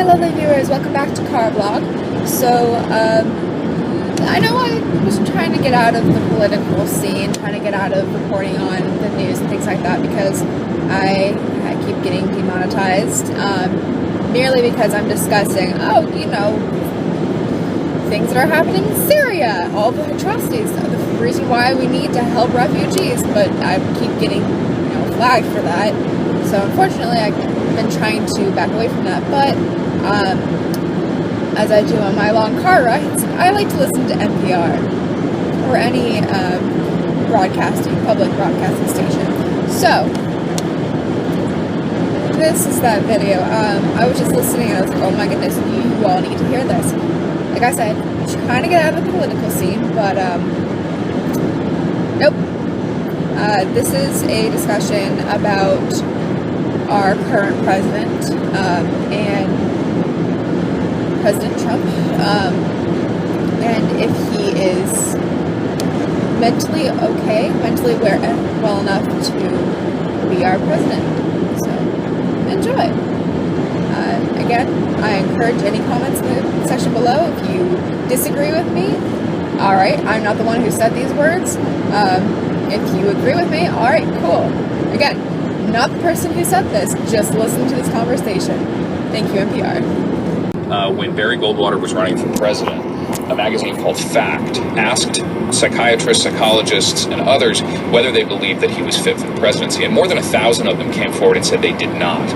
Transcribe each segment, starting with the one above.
lovely viewers, welcome back to Car Vlog. So, I know I was trying to get out of the political scene, trying to get out of reporting on the news and things like that because I keep getting demonetized, merely because I'm discussing, things that are happening in Syria, all the atrocities, the reason why we need to help refugees, but I keep getting, flagged for that. So unfortunately, I've been trying to back away from that, but as I do on my long car rides, I like to listen to NPR or any public broadcasting station. So this is that video. I was just listening and I was like, oh my goodness, you all need to hear this. Like I said, trying to get out of the political scene, but nope. This is a discussion about our current president and President Trump, and if he is mentally well enough to be our president. So enjoy. Again, I encourage any comments in the section below. If you disagree with me, alright, I'm not the one who said these words. If you agree with me, alright, cool. Again, not the person who said this, just listen to this conversation. Thank you, NPR. When Barry Goldwater was running for president, a magazine called Fact asked psychiatrists, psychologists, and others whether they believed that he was fit for the presidency, and more than 1,000 of them came forward and said they did not.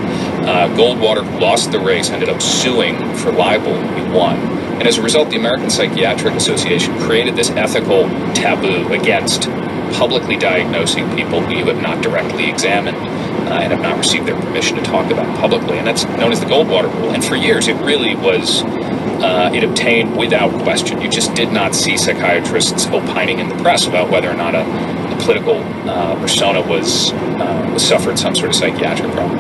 Goldwater lost the race, ended up suing for libel, and we won. And as a result, the American Psychiatric Association created this ethical taboo against publicly diagnosing people who you have not directly examined and have not received their permission to talk about publicly. And that's known as the Goldwater Rule. And for years, it really was, it obtained without question. You just did not see psychiatrists opining in the press about whether or not a political persona suffered some sort of psychiatric problem.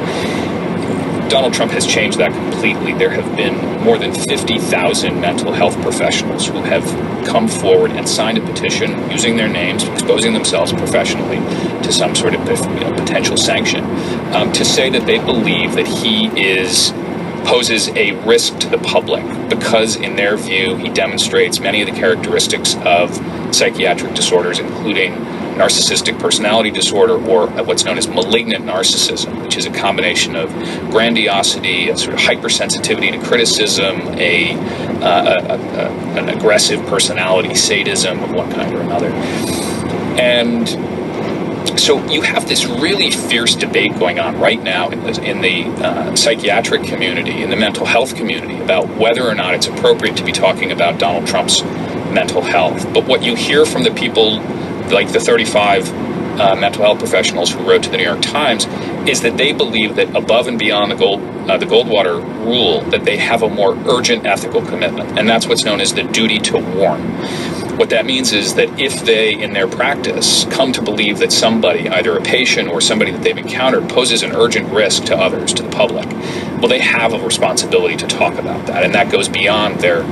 Donald Trump has changed that completely. There have been more than 50,000 mental health professionals who have come forward and signed a petition using their names, exposing themselves professionally to some sort of potential sanction, to say that they believe that he poses a risk to the public because, in their view, he demonstrates many of the characteristics of psychiatric disorders, including narcissistic personality disorder, or what's known as malignant narcissism, which is a combination of grandiosity, a sort of hypersensitivity to criticism, an aggressive personality, sadism of one kind or another. And so you have this really fierce debate going on right now in the psychiatric community, in the mental health community, about whether or not it's appropriate to be talking about Donald Trump's mental health. But what you hear from the people, like the 35 mental health professionals who wrote to the New York Times, is that they believe that above and beyond the Goldwater Rule, that they have a more urgent ethical commitment, and that's what's known as the duty to warn. What that means is that if they, in their practice, come to believe that somebody, either a patient or somebody that they've encountered, poses an urgent risk to others, to the public, well, they have a responsibility to talk about that, and that goes beyond their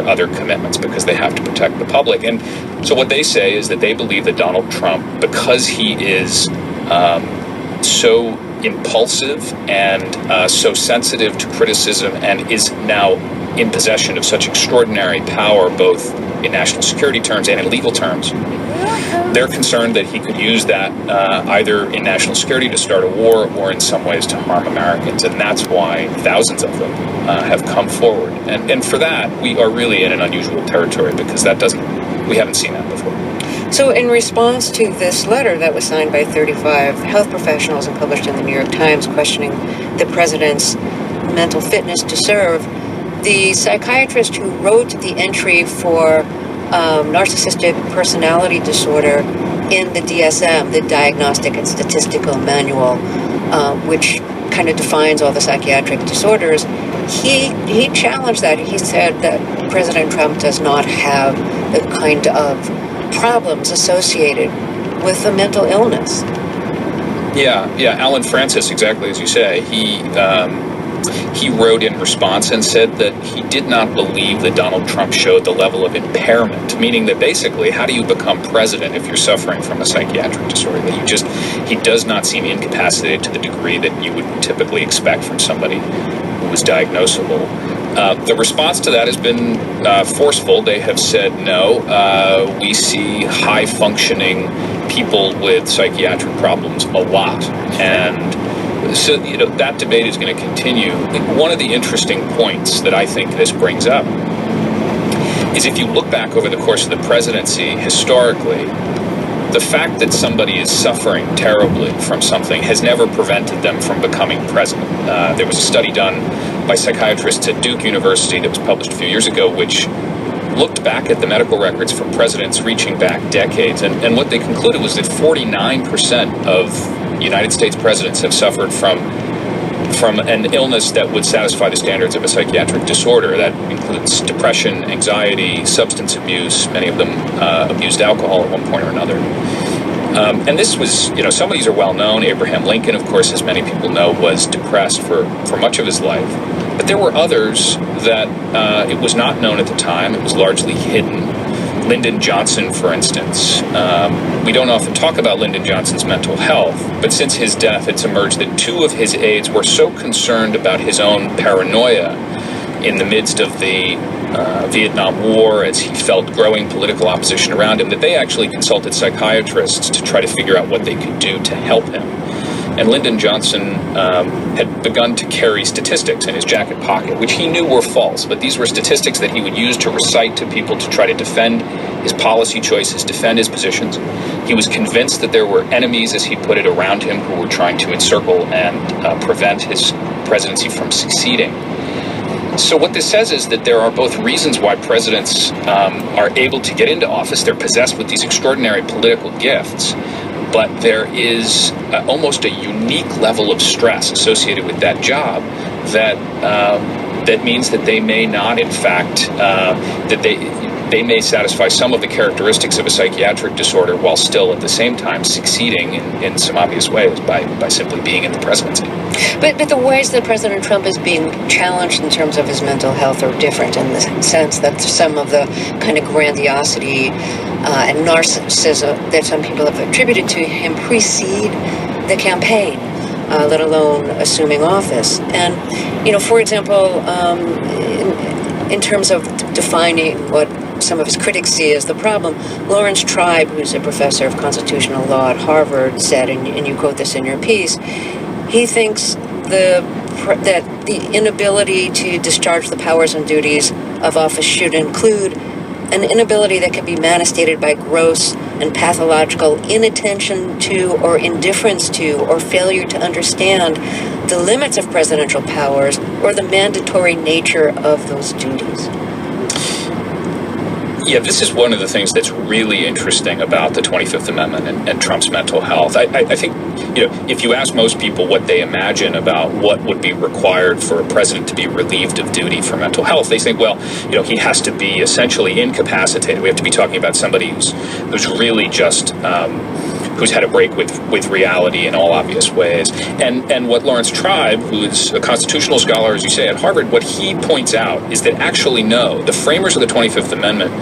other commitments because they have to protect the public. And so what they say is that they believe that Donald Trump, because he is so impulsive and so sensitive to criticism and is now in possession of such extraordinary power, both in national security terms and in legal terms, they're concerned that he could use that either in national security to start a war or in some ways to harm Americans. And that's why thousands of them have come forward. And for that, we are really in an unusual territory because we haven't seen that before. So in response to this letter that was signed by 35 health professionals and published in the New York Times questioning the president's mental fitness to serve, the psychiatrist who wrote the entry for narcissistic personality disorder in the DSM, the Diagnostic and Statistical Manual, which kind of defines all the psychiatric disorders, he challenged that. He said that President Trump does not have the kind of problems associated with a mental illness. Yeah, Alan Francis, exactly as you say. He wrote in response and said that he did not believe that Donald Trump showed the level of impairment, meaning that basically, how do you become president if you're suffering from a psychiatric disorder? That he does not seem incapacitated to the degree that you would typically expect from somebody who was diagnosable. The response to that has been forceful. They have said, no, we see high-functioning people with psychiatric problems a lot. And so, that debate is going to continue. One of the interesting points that I think this brings up is if you look back over the course of the presidency, historically, the fact that somebody is suffering terribly from something has never prevented them from becoming president. There was a study done by psychiatrists at Duke University that was published a few years ago, which looked back at the medical records for presidents reaching back decades. And what they concluded was that 49% of United States presidents have suffered from an illness that would satisfy the standards of a psychiatric disorder. That includes depression, anxiety, substance abuse. Many of them abused alcohol at one point or another. And this was, some of these are well known. Abraham Lincoln, of course, as many people know, was depressed for much of his life. But there were others that it was not known at the time. It was largely hidden. Lyndon Johnson, for instance. We don't often talk about Lyndon Johnson's mental health, but since his death, it's emerged that 2 of his aides were so concerned about his own paranoia in the midst of the Vietnam War, as he felt growing political opposition around him, that they actually consulted psychiatrists to try to figure out what they could do to help him. And Lyndon Johnson had begun to carry statistics in his jacket pocket, which he knew were false, but these were statistics that he would use to recite to people to try to defend his policy choices, defend his positions. He was convinced that there were enemies, as he put it, around him who were trying to encircle and prevent his presidency from succeeding. So what this says is that there are both reasons why presidents are able to get into office. They're possessed with these extraordinary political gifts, but there is almost a unique level of stress associated with that job that means that they may not, in fact, that they may satisfy some of the characteristics of a psychiatric disorder while still at the same time succeeding in some obvious ways by simply being in the presidency. But the ways that President Trump is being challenged in terms of his mental health are different in the sense that some of the kind of grandiosity and narcissism that some people have attributed to him precede the campaign, let alone assuming office. And, for example, in terms of defining what some of his critics see as the problem, Lawrence Tribe, who's a professor of constitutional law at Harvard, said, and you quote this in your piece, he thinks that the inability to discharge the powers and duties of office should include an inability that can be manifested by gross and pathological inattention to or indifference to or failure to understand the limits of presidential powers or the mandatory nature of those duties. Yeah, this is one of the things that's really interesting about the 25th Amendment and Trump's mental health. I think, if you ask most people what they imagine about what would be required for a president to be relieved of duty for mental health, they think, well, he has to be essentially incapacitated. We have to be talking about somebody who's really just who's had a break with reality in all obvious ways. And what Lawrence Tribe, who is a constitutional scholar, as you say, at Harvard, what he points out is that actually, no, the framers of the 25th Amendment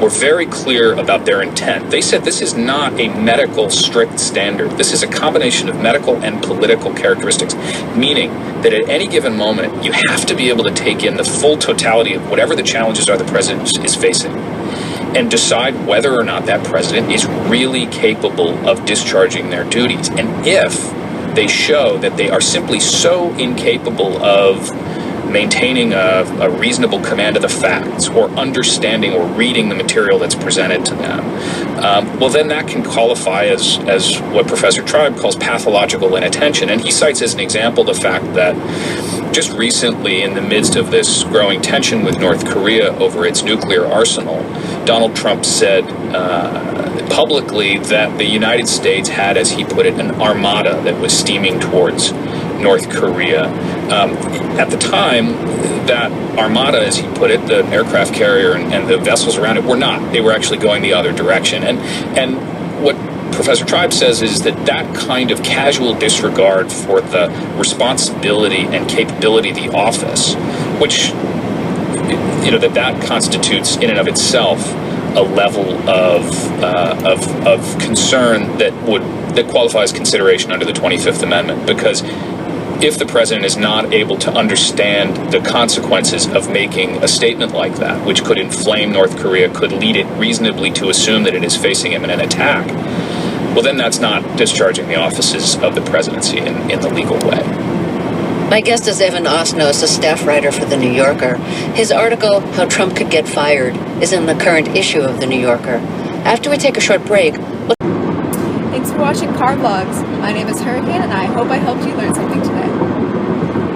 were very clear about their intent. They said this is not a medical strict standard. This is a combination of medical and political characteristics, meaning that at any given moment, you have to be able to take in the full totality of whatever the challenges are the president is facing and decide whether or not that president is really capable of discharging their duties. And if they show that they are simply so incapable of maintaining a reasonable command of the facts or understanding or reading the material that's presented to them, well, then that can qualify as what Professor Tribe calls pathological inattention. And he cites as an example the fact that just recently, in the midst of this growing tension with North Korea over its nuclear arsenal, Donald Trump said publicly that the United States had, as he put it, an armada that was steaming towards North Korea. At the time, that armada, as he put it, the aircraft carrier and the vessels around it were not. They were actually going the other direction. And what Professor Tribe says is that kind of casual disregard for the responsibility and capability of the office, which, that constitutes in and of itself a level of concern that qualifies consideration under the 25th Amendment, because if the president is not able to understand the consequences of making a statement like that, which could inflame North Korea, could lead it reasonably to assume that it is facing imminent attack, well, then that's not discharging the offices of the presidency in the legal way. My guest is Evan Osnos, a staff writer for The New Yorker. His article, How Trump Could Get Fired, is in the current issue of The New Yorker. After we take a short break, Thanks for watching Car Vlogs. My name is Hurricane, and I hope I helped you learn something today.